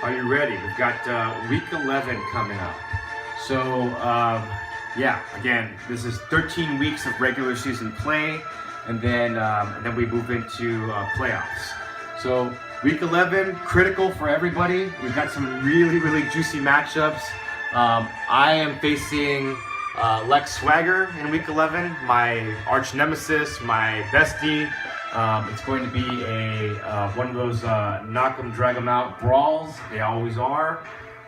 Are you ready? We've got week 11 coming up. So, yeah, again, this is 13 weeks of regular season play, and then we move into playoffs. So, week 11, critical for everybody. We've got some really, really juicy matchups. I am facing Lex Swagger in week 11, my arch nemesis, my bestie. It's going to be a one of those knock 'em, drag 'em out brawls. They always are,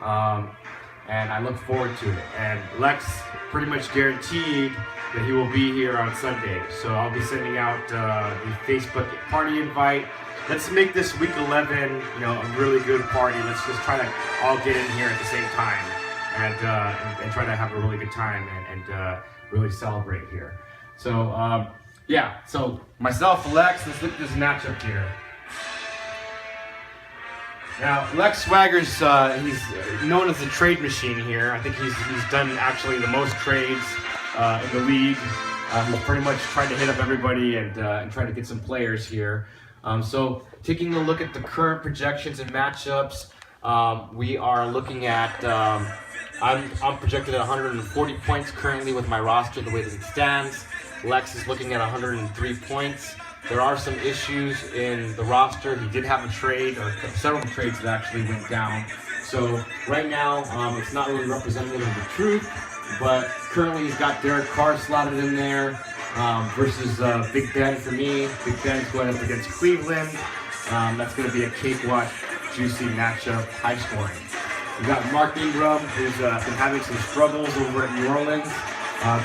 and I look forward to it. And Lex pretty much guaranteed that he will be here on Sunday, so I'll be sending out the Facebook party invite. Let's make this week 11, a really good party. Let's just try to all get in here at the same time and try to have a really good time and really celebrate here. So. Yeah, so myself, Lex, let's look at this matchup here. Now, Lex Swagger's, he's known as the trade machine here. I think he's done actually the most trades in the league. He's pretty much tried to hit up everybody and try to get some players here. So, taking a look at the current projections and matchups, we are looking at, I'm projected at 140 points currently with my roster the way that it stands. Lex is looking at 103 points. There are some issues in the roster. He did have a trade, or several trades that actually went down. So right now, it's not really representative of the truth, but currently he's got Derek Carr slotted in there versus Big Ben for me. Big Ben's going up against Cleveland. That's going to be a cakewalk, juicy matchup, high scoring. We've got Mark Ingram, who's been having some struggles over at New Orleans,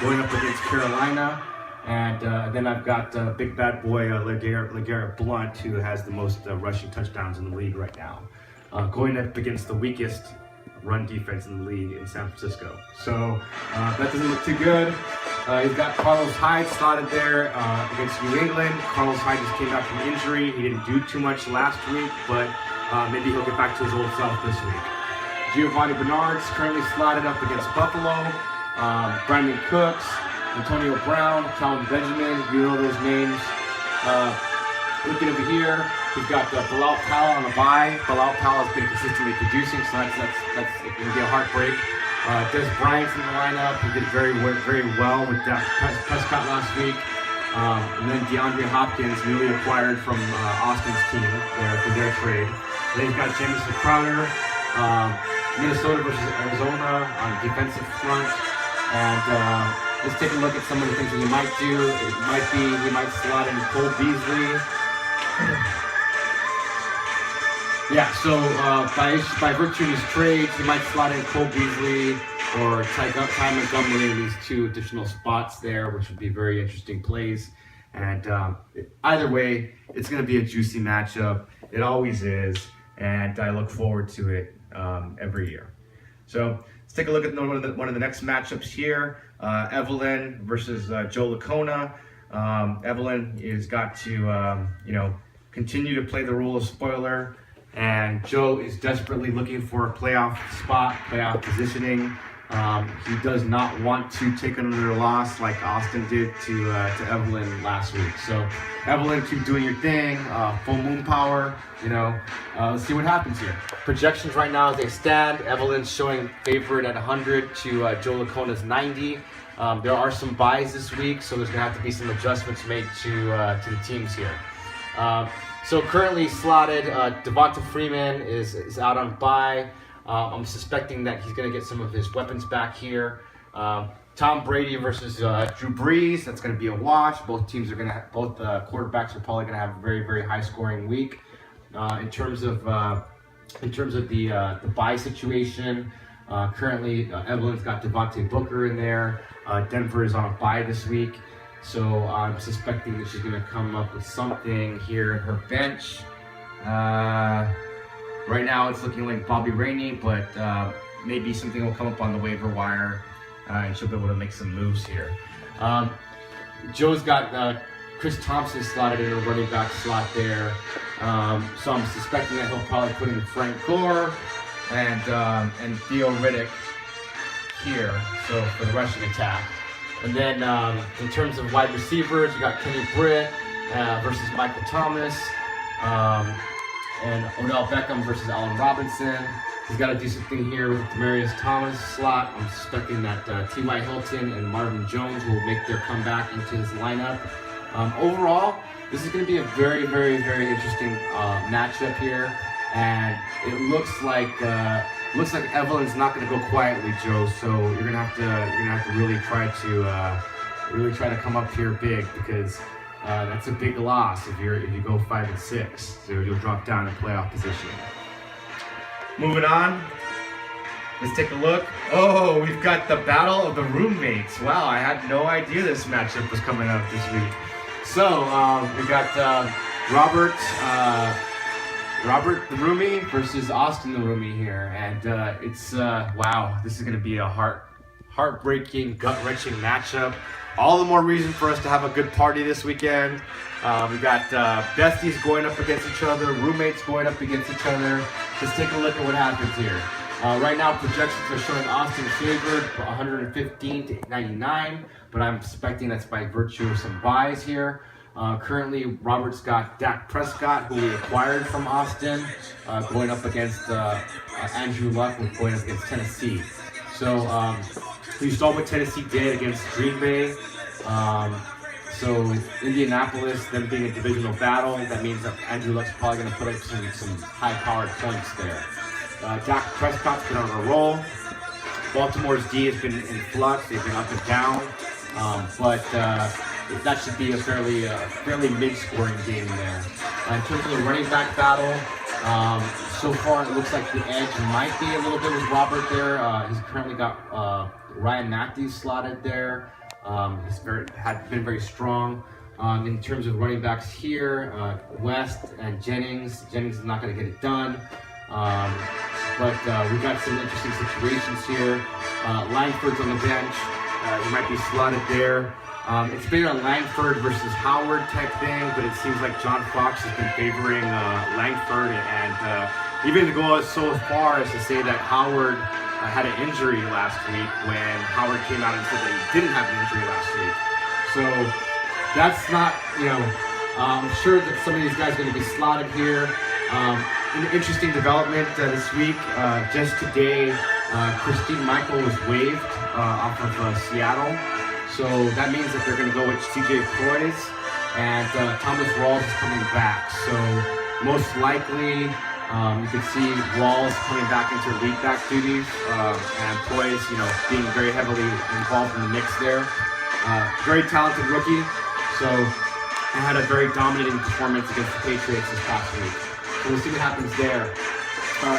going up against Carolina. And then I've got big bad boy LeGarrette Blount, who has the most rushing touchdowns in the league right now, going up against the weakest run defense in the league in San Francisco. So that doesn't look too good. He's got Carlos Hyde slotted there against New England. Carlos Hyde just came back from injury. He didn't do too much last week, but maybe he'll get back to his old self this week. Giovanni Bernard's currently slotted up against Buffalo. Brandon Cooks, Antonio Brown, Calvin Benjamin, you know those names. Looking over here, we've got Bilal Powell on the bye. Bilal Powell has been consistently producing, so that's going to be a heartbreak. Des Bryant's in the lineup. He did very well with that Prescott last week. And then DeAndre Hopkins, newly acquired from Austin's team there for their trade. Then he's got Jamison Crowder, Minnesota versus Arizona on the defensive front. And let's take a look at some of the things that he might do. It might be he might slot in Cole Beasley. Yeah, so by virtue of his trades, he might slot in Cole Beasley or Ty Montgomery in these two additional spots there, which would be very interesting plays. And either way, it's going to be a juicy matchup. It always is, and I look forward to it every year. So let's take a look at one of the next matchups here. Evelyn versus Joe Licona. Evelyn has got to, continue to play the role of spoiler, and Joe is desperately looking for a playoff spot, playoff positioning. He does not want to take another loss like Austin did to Evelyn last week. So Evelyn, keep doing your thing. Full moon power. Let's see what happens here. Projections right now as they stand. Evelyn's showing favorite at 100 to Joe Licona's 90. There are some buys this week, so there's gonna have to be some adjustments made to the teams here. So currently slotted, Devonta Freeman is out on bye. I'm suspecting that he's going to get some of his weapons back here. Tom Brady versus Drew Brees. That's going to be a wash. Both teams are going to both quarterbacks are probably going to have a very, very high scoring week. In terms of the bye situation, currently Evelyn's got Devontae Booker in there. Denver is on a bye this week, so I'm suspecting that she's going to come up with something here in her bench. Right now it's looking like Bobby Rainey, but maybe something will come up on the waiver wire and she'll be able to make some moves here. Joe's got Chris Thompson slotted in a running back slot there. So I'm suspecting that he'll probably put in Frank Gore and Theo Riddick here, so for the rushing attack. And then in terms of wide receivers, you got Kenny Britt versus Michael Thomas. and Odell Beckham versus Allen Robinson. He's got to do something here with Demaryius Thomas slot. I'm suspecting that T.Y. Hilton and Marvin Jones will make their comeback into his lineup. Overall, this is going to be a very, very, very interesting matchup here, and it looks like Evelyn's not going to go quietly, Joe. So you're going to have to really try to come up here big, because that's a big loss if you go 5-6. So you'll drop down in playoff position. Moving on, let's take a look. Oh, we've got the battle of the roommates. Wow, I had no idea this matchup was coming up this week. So we got Robert the roomie versus Austin the roomie here, and it's wow, this is going to be a heartbreaking, gut-wrenching matchup. All the more reason for us to have a good party this weekend. We got besties going up against each other, roommates going up against each other. Let's take a look at what happens here. Right now, projections are showing Austin favored 115-99, but I'm suspecting that's by virtue of some buys here. Currently, Robert's got Dak Prescott, who we acquired from Austin, going up against Andrew Luck, going up against Tennessee. So we saw what Tennessee did against Green Bay. So Indianapolis, them being a divisional battle, that means that Andrew Luck's probably going to put up some high-powered points there. Dak Prescott's been on a roll. Baltimore's D has been in flux. They've been up and down. But that should be a fairly mid-scoring game there. In terms of the running back battle, so far it looks like the edge might be a little bit with Robert there. He's currently got Ryan Matthews slotted there. He's been very strong. In terms of running backs here, West and Jennings. Jennings is not going to get it done. But we've got some interesting situations here. Langford's on the bench. He might be slotted there. It's been a Langford versus Howard type thing, but it seems like John Fox has been favoring Langford, and even to go so far as to say that Howard had an injury last week, when Howard came out and said that he didn't have an injury last week. So that's not, I'm sure that some of these guys are going to be slotted here. An interesting development this week. Just today, Christine Michael was waived off of Seattle. So that means that they're going to go with CJ Proys, and Thomas Rawls is coming back. So most likely, you can see Rawls coming back into lead back duties, and Proys, being very heavily involved in the mix there. Very talented rookie, so he had a very dominating performance against the Patriots this past week. So we'll see what happens there.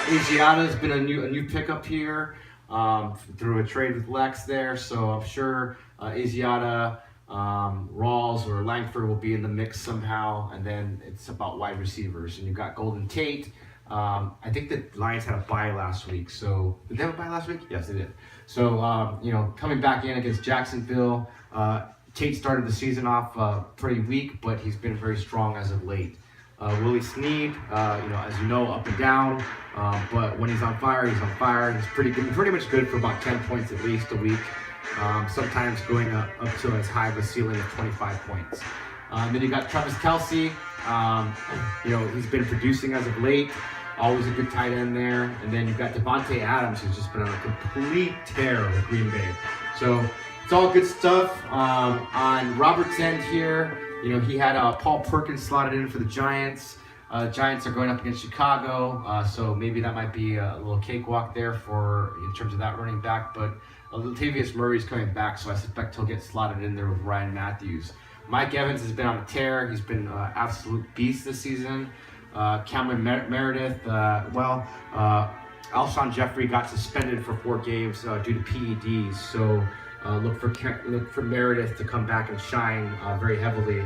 Asiata's been a new pickup here through a trade with Lex there, so I'm sure Asiata, Rawls, or Langford will be in the mix somehow, and then it's about wide receivers. And you've got Golden Tate. I think the Lions had a bye last week, so did they have a bye last week? Yes, they did. So coming back in against Jacksonville, Tate started the season off pretty weak, but he's been very strong as of late. Willie Snead, as you know, up and down, but when he's on fire, he's on fire. He's pretty much good for about 10 points at least a week. Sometimes going up to as high of a ceiling of 25 points. Then you got Travis Kelce. He's been producing as of late. Always a good tight end there. And then you've got Devontae Adams, who's just been on a complete tear with Green Bay. So it's all good stuff. On Robert's end here, he had Paul Perkins slotted in for the Giants. Giants are going up against Chicago, so maybe that might be a little cakewalk there in terms of that running back. But Latavius Murray's coming back, so I suspect he'll get slotted in there with Ryan Matthews. Mike Evans has been on a tear. He's been an absolute beast this season. Cameron Meredith, Alshon Jeffrey got suspended for 4 games due to PEDs, so look for Meredith to come back and shine very heavily.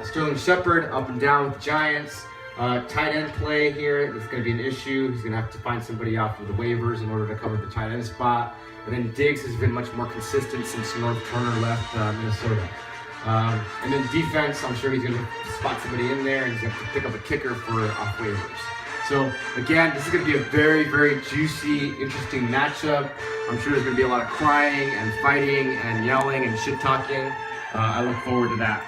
Sterling Shepard up and down with the Giants. Tight end play here is going to be an issue. He's going to have to find somebody off of the waivers in order to cover the tight end spot. And then Diggs has been much more consistent since North Turner left Minnesota. And then defense, I'm sure he's going to spot somebody in there, and he's going to have to pick up a kicker for off waivers. So again, this is going to be a very, very juicy, interesting matchup. I'm sure there's going to be a lot of crying and fighting and yelling and shit talking. I look forward to that.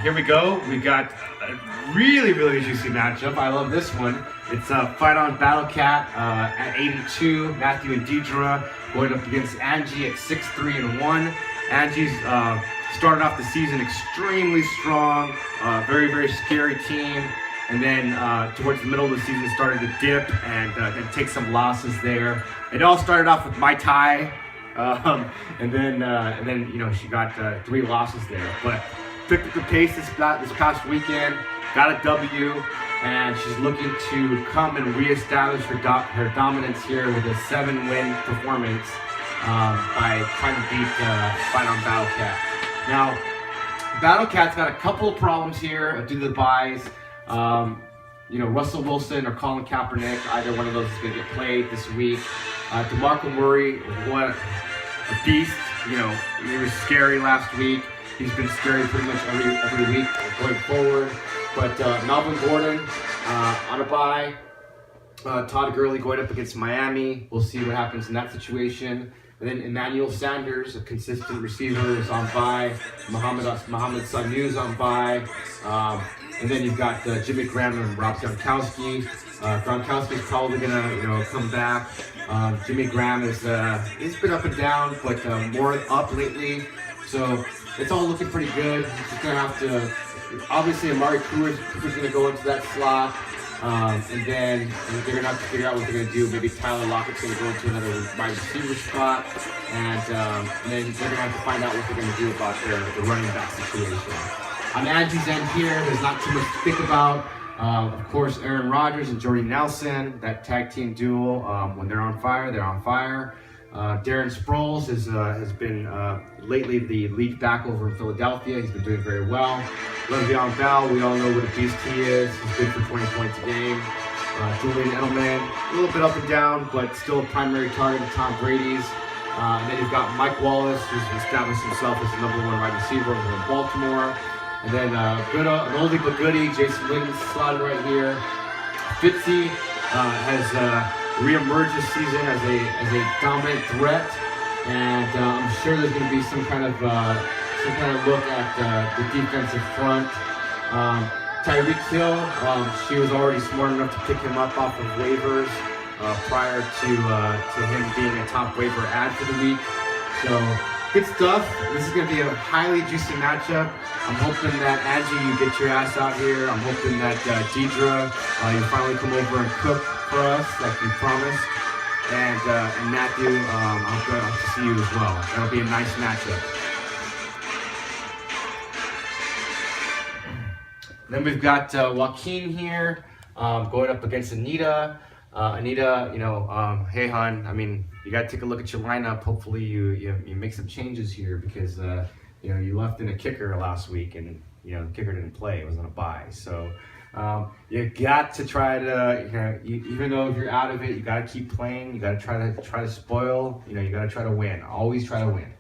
Here we go. We got a really, really juicy matchup. I love this one. It's Fight On Battle Cat at 8-2. Matthew and Deidre going up against Angie at 6-3-1. Angie's started off the season extremely strong, very, very scary team. And then towards the middle of the season started to dip and then take some losses there. It all started off with Mai Tai, and then you know, she got 3 losses there. But picked up the pace this past weekend, got a W, and she's looking to come and reestablish her dominance here with a 7-win performance by trying to beat Fight On Battle Cat. Now, Battle Cat's got a couple of problems here due to the buys. You know, Russell Wilson or Colin Kaepernick, either one of those is going to get played this week. DeMarco Murray, what a beast. You know, he was scary last week. He's been scary pretty much every week going forward. But Melvin Gordon on a bye. Todd Gurley going up against Miami. We'll see what happens in that situation. And then Emmanuel Sanders, a consistent receiver, is on bye. Mohamed Sanu is on bye. And then you've got Jimmy Graham and Rob Gronkowski. Gronkowski's probably gonna, come back. Jimmy Graham is he's been up and down, but more up lately. So it's all looking pretty good. He's gonna have to. Obviously, Amari Cooper's gonna go into that slot. And then they're gonna have to figure out what they're gonna do. Maybe Tyler Lockett's gonna go into another wide receiver spot, and then they're gonna have to find out what they're gonna do about the running back situation. On Angie's end here, there's not too much to think about. Of course, Aaron Rodgers and Jordy Nelson, that tag team duo. When they're on fire, they're on fire. Darren Sproles has been lately the lead back over in Philadelphia. He's been doing very well. Le'Veon Bell, we all know what a beast he is. He's good for 20 points a game. Julian Edelman, a little bit up and down, but still a primary target of Tom Brady's. And then you've got Mike Wallace, who's established himself as the #1 wide receiver over in Baltimore. And then an oldie but goodie, Jason Witten slotted right here. Fitzy has re-emerged this season as a dominant threat, and I'm sure there's going to be some kind of look at the defensive front. Tyreek Hill, she was already smart enough to pick him up off of waivers prior to him being a top waiver add for the week. So good stuff. This is going to be a highly juicy matchup. I'm hoping that Angie, you get your ass out here. I'm hoping that Deidre, you finally come over and cook for us like you promised. And Matthew, I'm glad to see you as well. That'll be a nice matchup. Then we've got Joaquin here going up against Anita. Anita, hey hon, I mean, you got to take a look at your lineup. Hopefully you make some changes here because you left in a kicker last week and the kicker didn't play. It was on a bye. So you got to try to even though if you're out of it, you got to keep playing. You got to try to spoil. You got to try to win. Always try to win.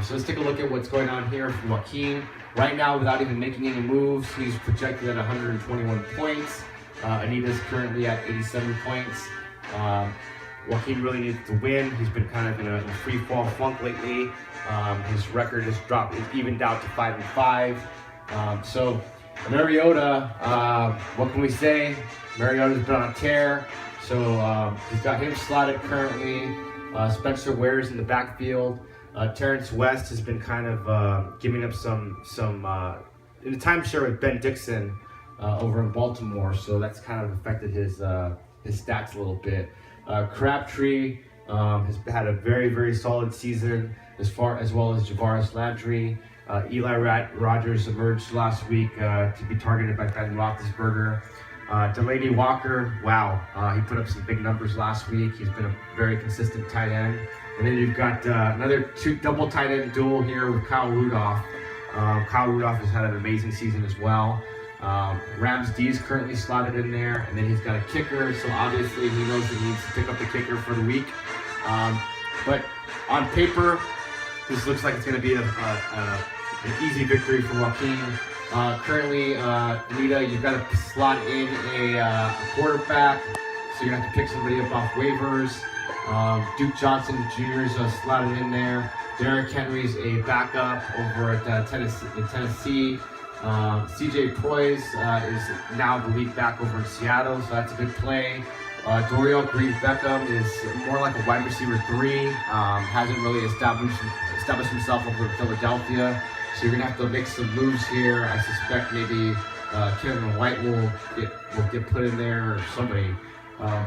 So let's take a look at what's going on here from Joaquin. Right now, without even making any moves, he's projected at 121 points. Anita's currently at 87 points. Joaquin really needs to win. He's been kind of in a free fall funk lately. His record has dropped, it's evened out to 5-5. So Mariota, what can we say? Mariota's been on a tear. So he's got him slotted currently. Spencer Ware's in the backfield. Terrence West has been kind of giving up some in the timeshare with Ben Dixon over in Baltimore, so that's kind of affected his stats a little bit. Crabtree has had a very, very solid season as well as Javaris Landry. Eli Rogers emerged last week to be targeted by Ben Roethlisberger. Delaney Walker, wow, he put up some big numbers last week. He's been a very consistent tight end. And then you've got another double tight end duel here with Kyle Rudolph. Kyle Rudolph has had an amazing season as well. Rams D is currently slotted in there, and then he's got a kicker, so obviously he knows he needs to pick up the kicker for the week. But on paper, this looks like it's going to be an easy victory for Joaquin. Currently, Anita, you've got to slot in a quarterback, so you're going to have to pick somebody up off waivers. Duke Johnson Jr. is slotted in there. Derrick Henry's a backup over at Tennessee. CJ Proyas is now the week back over in Seattle, so that's a good play. Dorial Green-Beckham is more like a wide receiver 3. Hasn't really established himself over in Philadelphia, so you're gonna have to make some moves here. I suspect maybe Kevin White will get put in there or somebody.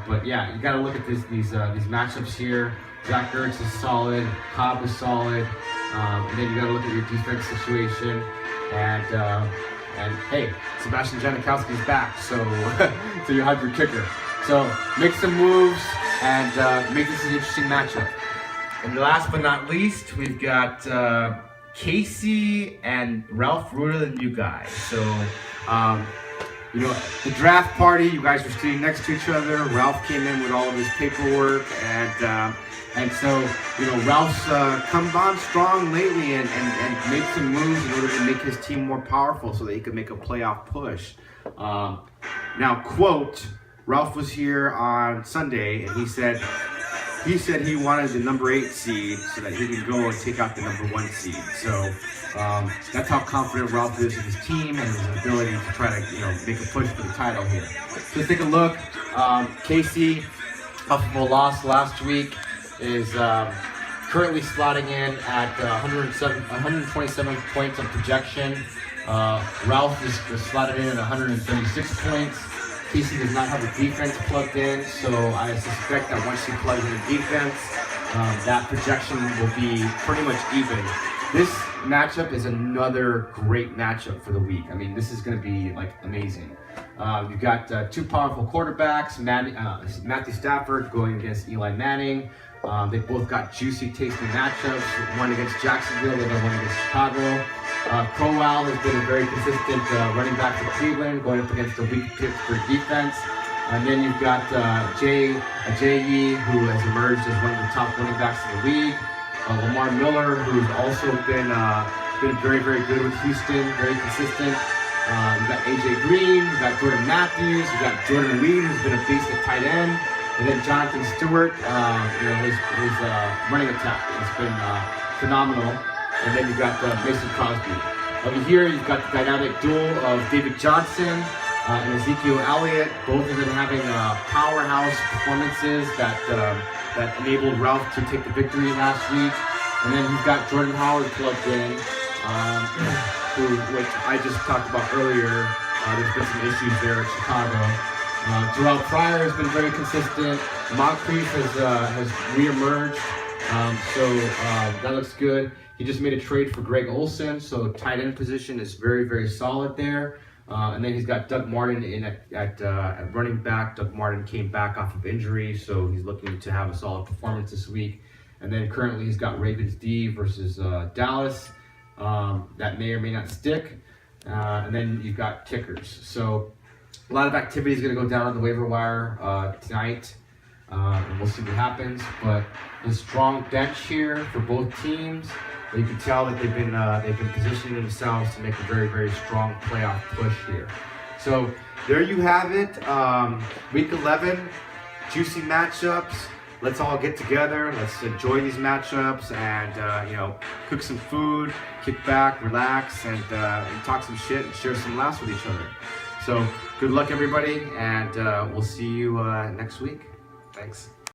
But yeah, you got to look at these matchups here. Zach Ertz is solid, Cobb is solid, and then you got to look at your defense situation. And hey, Sebastian Janikowski's back, so so you have your kicker. So make some moves and make this an interesting matchup. And last but not least, we've got Casey and Ralph Ruda, the new guy. So. You know, the draft party, you guys were sitting next to each other. Ralph came in with all of his paperwork, and so, you know, Ralph's come on strong lately and made some moves in order to make his team more powerful so that he could make a playoff push. Now, quote, Ralph was here on Sunday, and he said he wanted the number 8 seed so that he could go and take out the number 1 seed. So that's how confident Ralph is in his team and his ability to try to, you know, make a push for the title here. So let's take a look. Casey, off of a loss last week, is currently slotting in at 127 points of projection. Ralph is slotted in at 136 points. Casey does not have a defense plugged in, so I suspect that once he plugs in a defense, that projection will be pretty much even. This matchup is another great matchup for the week. I mean, this is going to be like amazing. You've got 2 powerful quarterbacks, Matthew Stafford going against Eli Manning. They both got juicy, tasty matchups. One against Jacksonville, the other one against Chicago. Crowell has been a very consistent running back for Cleveland, going up against the weak Pittsburgh defense. And then you've got Jay Ajayi, who has emerged as one of the top running backs in the league. Lamar Miller, who's also been very, very good with Houston, very consistent. We've got AJ Green, we've got Jordan Matthews, we've got Jordan Reed, who's been a beast at tight end. And then Jonathan Stewart, you know, his running attack has been phenomenal. And then you've got Mason Crosby. Over here, you've got the dynamic duel of David Johnson and Ezekiel Elliott, both of them having powerhouse performances that enabled Ralph to take the victory last week. And then you've got Jordan Howard plugged in, which I just talked about earlier. There's been some issues there at Chicago. Terrell Pryor has been very consistent. Moncrief has reemerged, so that looks good. He just made a trade for Greg Olsen, so tight end position is very, very solid there. And then he's got Doug Martin in at running back. Doug Martin came back off of injury, so he's looking to have a solid performance this week. And then currently he's got Ravens D versus Dallas. That may or may not stick. And then you've got kickers. So a lot of activity is going to go down on the waiver wire tonight. And we'll see what happens. But a strong bench here for both teams. You can tell that they've been positioning themselves to make a very, very strong playoff push here. So there you have it. Week 11, juicy matchups. Let's all get together. Let's enjoy these matchups and you know, cook some food, kick back, relax, and talk some shit and share some laughs with each other. So good luck, everybody, and we'll see you next week. Thanks.